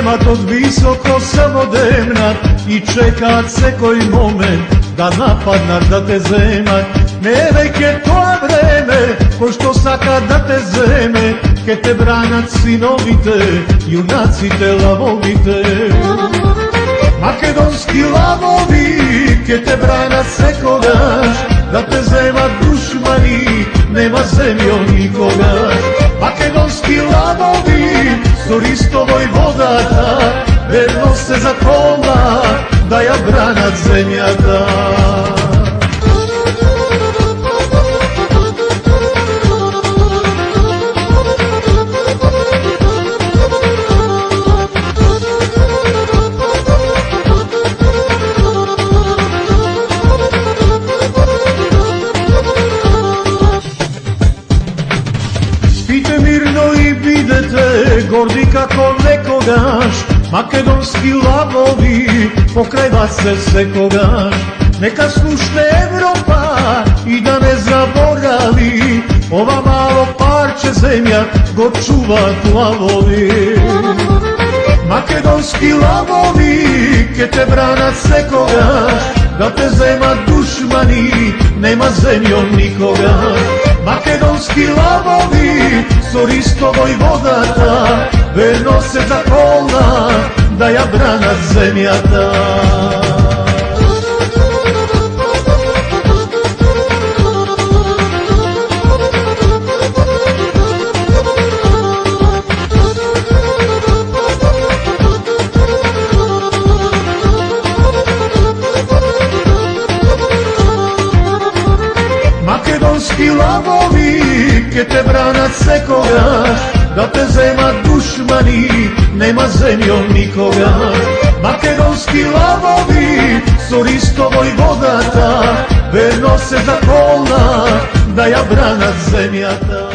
земат од високо самодемнат и чекаат секој момент да нападнат да те земат. Не е веќе тоа време, кој што сака да те земе, ке те бранат синовите, јунаците, лавовите. Македонски лавови ке те бранат секогаш, да те земат душмани, нема земјо никогаш. Македонски лавови, со Ристо војводата, верно се заколна, да ја бранат земјата. Спите мирно и бидете горди како некогаш, македонски лавови покрај вас се секогаш. Нека слушне Европа и да не заборави, ова мало парче земја го чуваат лавови. Македонски лавови ке те бранат секогаш, да те земат душмани, нема земјо никогаш. Македонски лавови, со Ристо војводата, верно се заколна, да ја бранат земјата. Македонски лавови ке те бранат секогаш, да те земат душмани, нема земјо никогаш. Македонски лавови, со Ристо војводата, верно се заколна, да ја бранат земјата.